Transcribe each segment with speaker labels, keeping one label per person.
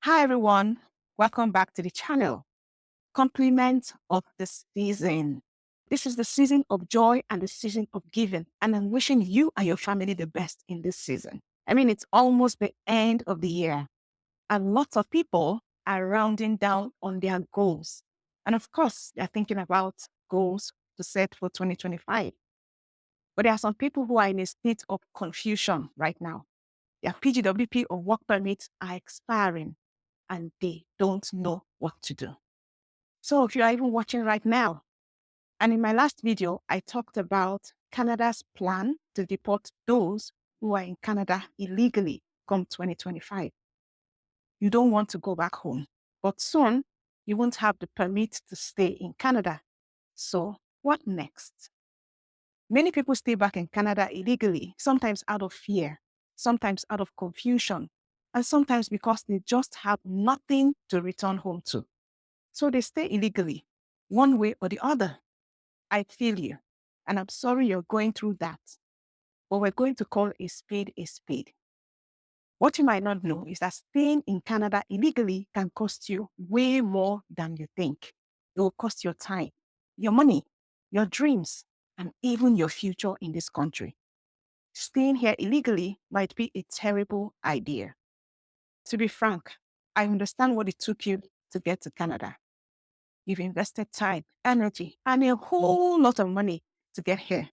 Speaker 1: Hi everyone, welcome back to the channel. Compliment of the season. This is the season of joy and the season of giving, and I'm wishing you and your family the best in this season. I mean, it's almost the end of the year, and lots of people are rounding down on their goals. And of course, they're thinking about goals to set for 2025. But there are some people who are in a state of confusion right now. Their PGWP or work permits are expiring and they don't know what to do. So if you are even watching right now, and in my last video, I talked about Canada's plan to deport those who are in Canada illegally come 2025. You don't want to go back home, but soon you won't have the permit to stay in Canada. So what next? Many people stay back in Canada illegally, sometimes out of fear, sometimes out of confusion, and sometimes because they just have nothing to return home to. So they stay illegally, one way or the other. I feel you, and I'm sorry you're going through that. But we're going to call a spade a spade. What you might not know is that staying in Canada illegally can cost you way more than you think. It will cost your time, your money, your dreams, and even your future in this country. Staying here illegally might be a terrible idea. To be frank, I understand what it took you to get to Canada. You've invested time, energy, and a whole lot of money to get here.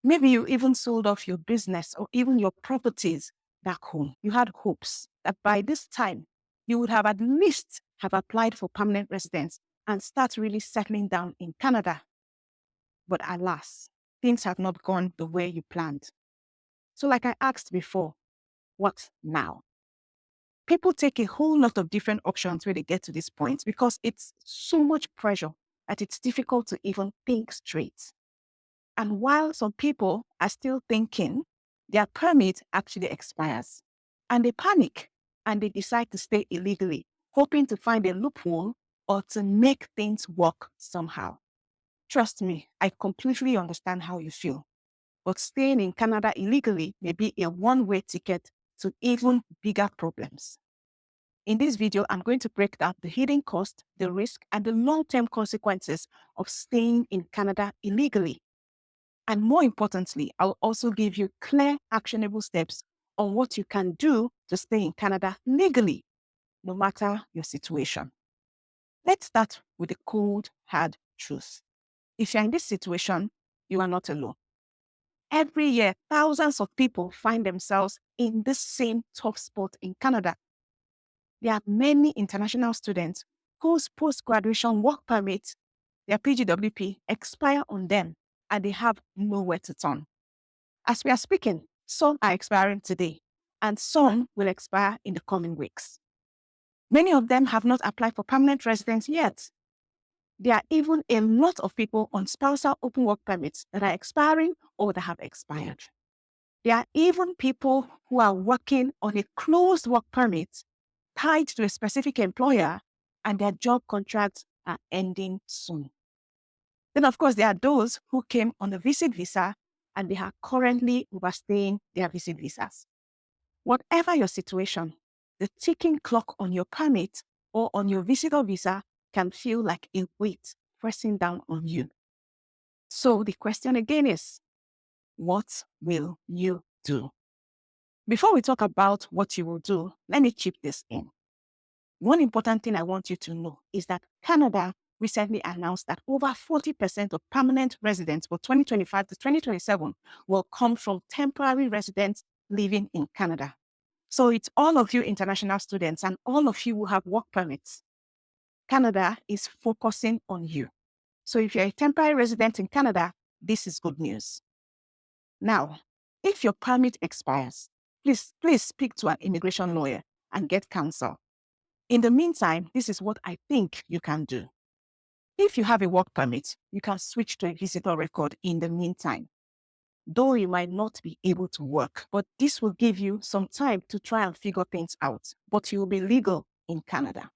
Speaker 1: Maybe you even sold off your business or even your properties back home. You had hopes that by this time, you would have at least have applied for permanent residence and start really settling down in Canada. But alas, things have not gone the way you planned. So like I asked before, what now? People take a whole lot of different options when they get to this point because it's so much pressure that it's difficult to even think straight. And while some people are still thinking, their permit actually expires. And they panic and they decide to stay illegally, hoping to find a loophole or to make things work somehow. Trust me, I completely understand how you feel. But staying in Canada illegally may be a one-way ticket to even bigger problems. In this video, I'm going to break down the hidden cost, the risk, and the long-term consequences of staying in Canada illegally. And more importantly, I'll also give you clear, actionable steps on what you can do to stay in Canada legally, no matter your situation. Let's start with the cold, hard truth. If you're in this situation, you are not alone. Every year, thousands of people find themselves in this same tough spot in Canada. There are many international students whose post-graduation work permits, their PGWP, expire on them and they have nowhere to turn. As we are speaking, some are expiring today and some will expire in the coming weeks. Many of them have not applied for permanent residence yet. There are even a lot of people on spousal open work permits that are expiring or that have expired. There are even people who are working on a closed work permit tied to a specific employer and their job contracts are ending soon. Then, of course, there are those who came on a visit visa and they are currently overstaying their visit visas. Whatever your situation, the ticking clock on your permit or on your visitor visa can feel like a weight pressing down on you. So the question again is, what will you do? Before we talk about what you will do, let me chip this in. One important thing I want you to know is that Canada recently announced that over 40% of permanent residents for 2025 to 2027 will come from temporary residents living in Canada. So it's all of you international students and all of you who have work permits. Canada is focusing on you. So if you're a temporary resident in Canada, this is good news. Now, if your permit expires, please speak to an immigration lawyer and get counsel. In the meantime, this is what I think you can do. If you have a work permit, you can switch to a visitor record in the meantime. Though you might not be able to work, but this will give you some time to try and figure things out, but you will be legal in Canada.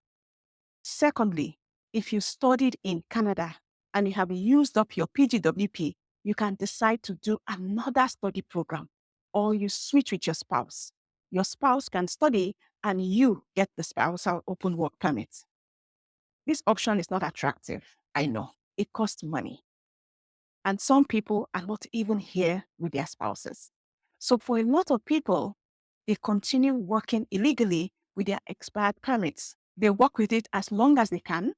Speaker 1: Secondly, if you studied in Canada and you have used up your PGWP, you can decide to do another study program or you switch with your spouse. Your spouse can study and you get the spousal open work permit. This option is not attractive. I know. It costs money. And some people are not even here with their spouses. So for a lot of people, they continue working illegally with their expired permits. They work with it as long as they can.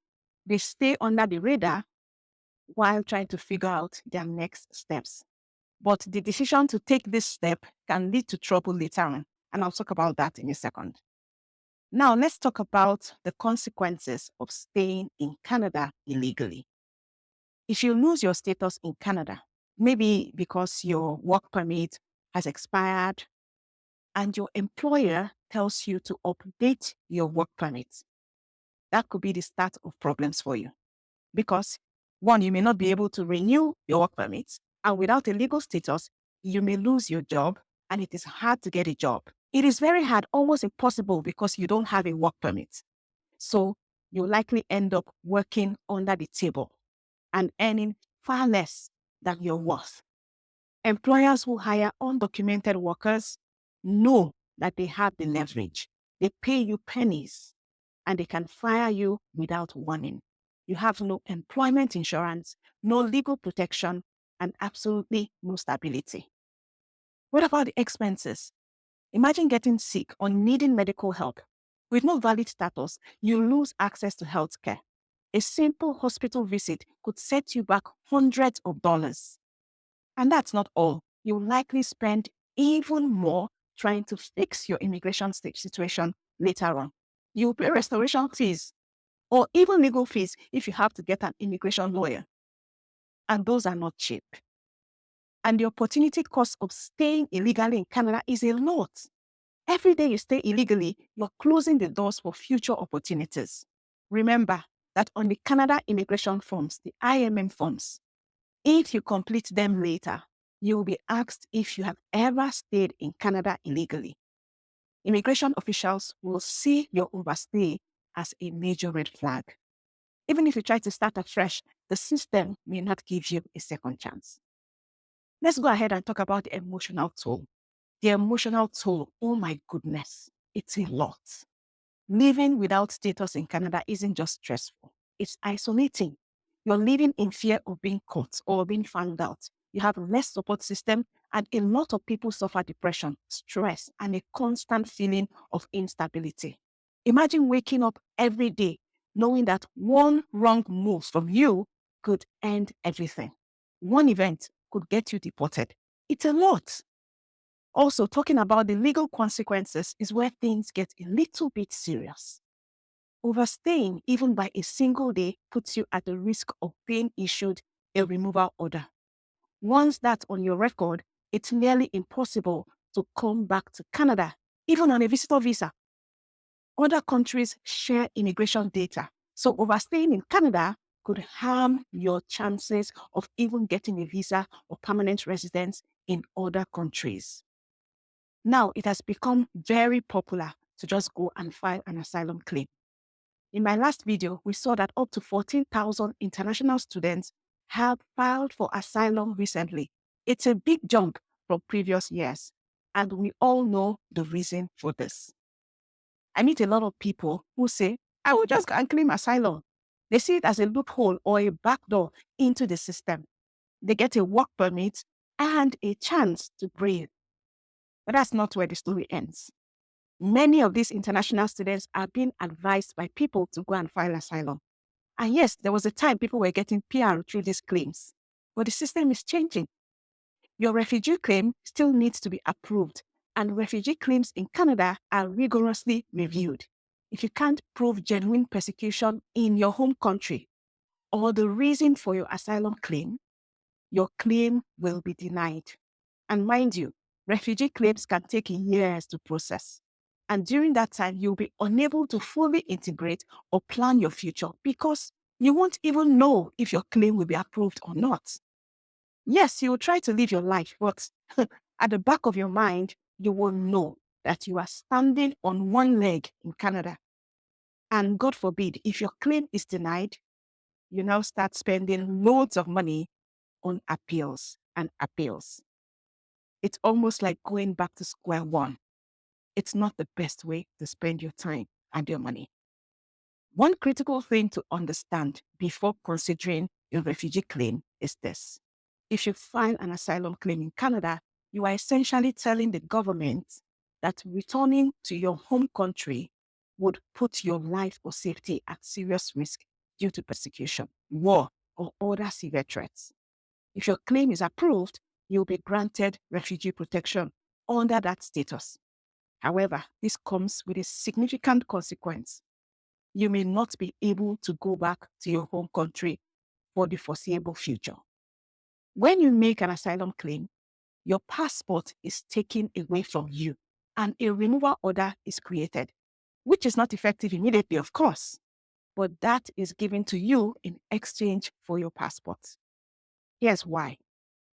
Speaker 1: They stay under the radar while trying to figure out their next steps. But the decision to take this step can lead to trouble later on. And I'll talk about that in a second. Now, let's talk about the consequences of staying in Canada illegally. If you lose your status in Canada, maybe because your work permit has expired and your employer tells you to update your work permit, that could be the start of problems for you. Because one, you may not be able to renew your work permit, and without a legal status, you may lose your job, and it is hard to get a job. It is very hard, almost impossible, because you don't have a work permit. So you'll likely end up working under the table and earning far less than your worth. Employers who hire undocumented workers know that they have the leverage. They pay you pennies and they can fire you without warning. You have no employment insurance, no legal protection, and absolutely no stability. What about the expenses? Imagine getting sick or needing medical help. With no valid status, you lose access to healthcare. A simple hospital visit could set you back hundreds of dollars. And that's not all. You'll likely spend even more trying to fix your immigration situation later on. You'll pay restoration fees or even legal fees if you have to get an immigration lawyer. And those are not cheap. And the opportunity cost of staying illegally in Canada is a lot. Every day you stay illegally, you're closing the doors for future opportunities. Remember that on the Canada immigration forms, the IMM forms, if you complete them later, you will be asked if you have ever stayed in Canada illegally. Immigration officials will see your overstay as a major red flag. Even if you try to start afresh, the system may not give you a second chance. Let's go ahead and talk about the emotional toll. The emotional toll, oh my goodness, it's a lot. Living without status in Canada isn't just stressful, it's isolating. You're living in fear of being caught or being found out. You have less support system, and a lot of people suffer depression, stress, and a constant feeling of instability. Imagine waking up every day knowing that one wrong move from you could end everything. One event could get you deported. It's a lot. Also, talking about the legal consequences is where things get a little bit serious. Overstaying, even by a single day, puts you at the risk of being issued a removal order. Once that's on your record, it's nearly impossible to come back to Canada, even on a visitor visa. Other countries share immigration data, so overstaying in Canada could harm your chances of even getting a visa or permanent residence in other countries. Now, it has become very popular to just go and file an asylum claim. In my last video, we saw that up to 14,000 international students have filed for asylum recently. It's a big jump from previous years, and we all know the reason for this. I meet a lot of people who say, I will just go and claim asylum. They see it as a loophole or a backdoor into the system. They get a work permit and a chance to breathe. But that's not where the story ends. Many of these international students are being advised by people to go and file asylum. And yes, there was a time people were getting PR through these claims, but the system is changing. Your refugee claim still needs to be approved, and refugee claims in Canada are rigorously reviewed. If you can't prove genuine persecution in your home country or the reason for your asylum claim, your claim will be denied. And mind you, refugee claims can take years to process. And during that time, you'll be unable to fully integrate or plan your future because you won't even know if your claim will be approved or not. Yes, you will try to live your life, but at the back of your mind, you will know that you are standing on one leg in Canada. And God forbid, if your claim is denied, you now start spending loads of money on appeals and appeals. It's almost like going back to square one. it's not the best way to spend your time and your money. One critical thing to understand before considering a refugee claim is this. If you file an asylum claim in Canada, you are essentially telling the government that returning to your home country would put your life or safety at serious risk due to persecution, war, or other severe threats. If your claim is approved, you'll be granted refugee protection under that status. However, this comes with a significant consequence. You may not be able to go back to your home country for the foreseeable future. When you make an asylum claim, your passport is taken away from you and a removal order is created, which is not effective immediately, of course, but that is given to you in exchange for your passport. Here's why.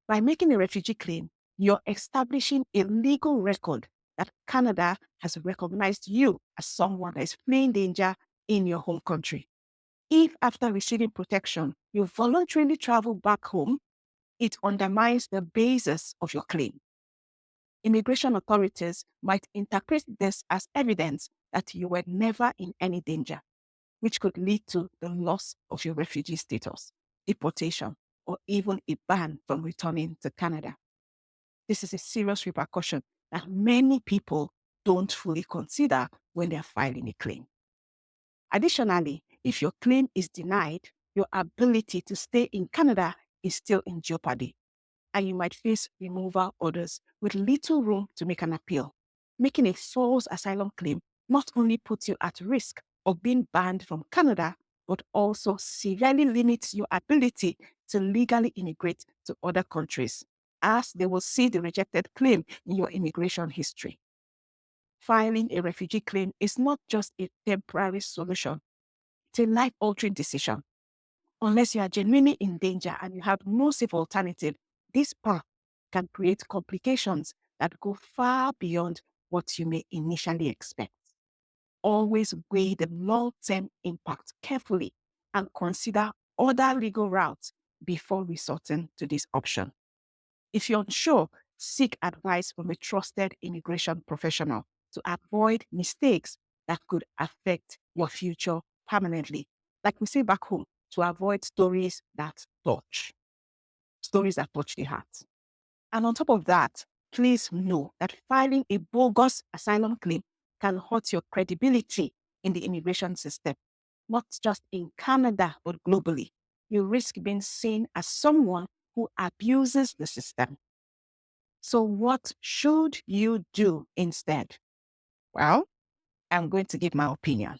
Speaker 1: By making a refugee claim, you're establishing a legal record that Canada has recognized you as someone that is fleeing danger in your home country. If after receiving protection, you voluntarily travel back home, it undermines the basis of your claim. Immigration authorities might interpret this as evidence that you were never in any danger, which could lead to the loss of your refugee status, deportation, or even a ban from returning to Canada. This is a serious repercussion that many people don't fully consider when they're filing a claim. Additionally, if your claim is denied, your ability to stay in Canada is still in jeopardy, and you might face removal orders with little room to make an appeal. Making a false asylum claim not only puts you at risk of being banned from Canada, but also severely limits your ability to legally immigrate to other countries, as they will see the rejected claim in your immigration history. Filing a refugee claim is not just a temporary solution, it's a life-altering decision. Unless you are genuinely in danger and you have no safe alternative, this path can create complications that go far beyond what you may initially expect. Always weigh the long-term impact carefully and consider other legal routes before resorting to this option. If you're unsure, seek advice from a trusted immigration professional to avoid mistakes that could affect your future permanently. Like we say back home, to avoid stories that touch the heart. And on top of that, please know that filing a bogus asylum claim can hurt your credibility in the immigration system, not just in Canada, but globally. You risk being seen as someone who abuses the system. So what should you do instead? Well, I'm going to give my opinion.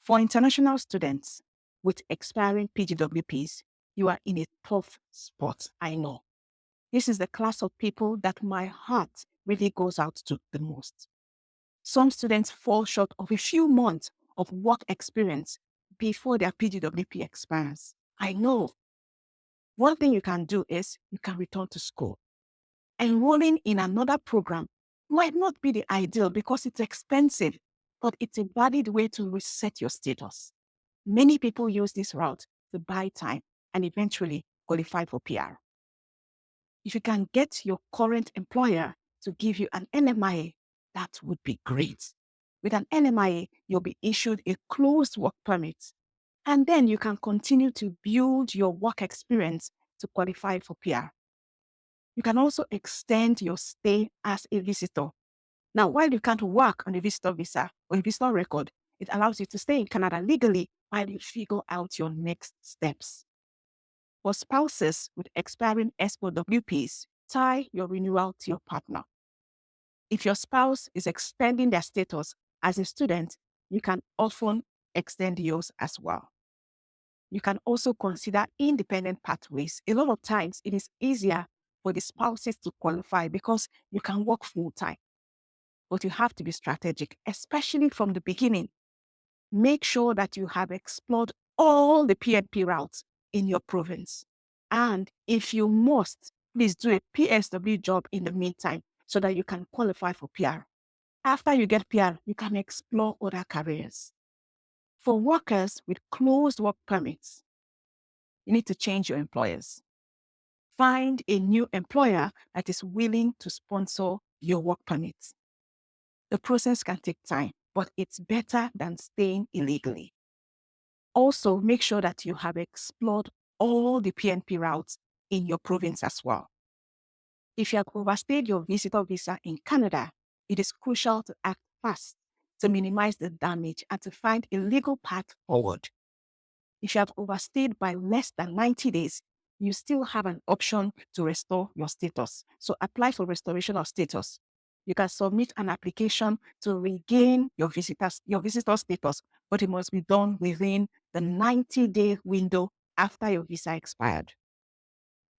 Speaker 1: For international students with expiring PGWPs, you are in a tough spot, I know. This is the class of people that my heart really goes out to the most. Some students fall short of a few months of work experience before their PGWP expires. I know. One thing you can do is you can return to school. Enrolling in another program might not be the ideal because it's expensive, but it's a valid way to reset your status. Many people use this route to buy time and eventually qualify for PR. If you can get your current employer to give you an NMIA, that would be great. With an NMIA, you'll be issued a closed work permit, and then you can continue to build your work experience to qualify for PR. You can also extend your stay as a visitor. Now, while you can't work on a visitor visa or a visitor record, it allows you to stay in Canada legally while you figure out your next steps. For spouses with expiring SOWPs, tie your renewal to your partner. If your spouse is extending their status as a student, you can often extend yours as well. You can also consider independent pathways. A lot of times, it is easier for the spouses to qualify because you can work full-time. But you have to be strategic, especially from the beginning. Make sure that you have explored all the PNP routes in your province. And if you must, please do a PSW job in the meantime so that you can qualify for PR. After you get PR, you can explore other careers. For workers with closed work permits, you need to change your employers. Find a new employer that is willing to sponsor your work permits. The process can take time, but it's better than staying illegally. Also, make sure that you have explored all the PNP routes in your province as well. If you have overstayed your visitor visa in Canada, it is crucial to act fast to minimize the damage and to find a legal path forward. If you have overstayed by less than 90 days, you still have an option to restore your status. So apply for restoration of status. You can submit an application to regain your visitor status, but it must be done within the 90-day window after your visa expired.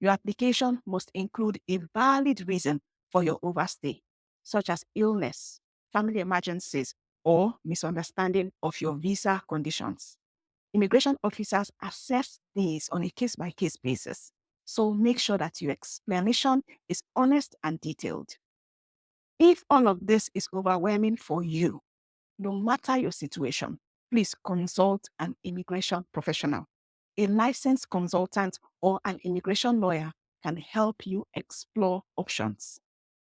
Speaker 1: Your application must include a valid reason for your overstay, such as illness, family emergencies, or misunderstanding of your visa conditions. Immigration officers assess these on a case-by-case basis, so make sure that your explanation is honest and detailed. If all of this is overwhelming for you, no matter your situation, please consult an immigration professional. A licensed consultant or an immigration lawyer can help you explore options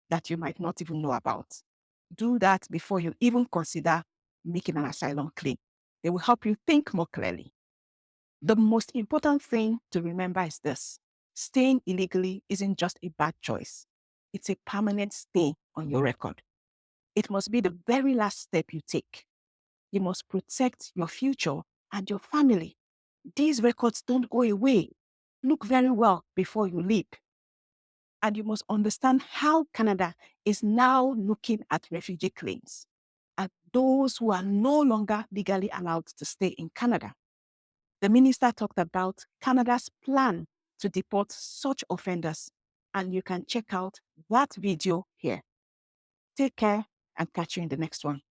Speaker 1: that you might not even know about. Do that before you even consider making an asylum claim. They will help you think more clearly. The most important thing to remember is this: staying illegally isn't just a bad choice. It's a permanent stay on your record. It must be the very last step you take. You must protect your future and your family. These records don't go away. Look very well before you leave. And you must understand how Canada is now looking at refugee claims and those who are no longer legally allowed to stay in Canada. The minister talked about Canada's plan to deport such offenders, and you can check out that video here. Take care and catch you in the next one.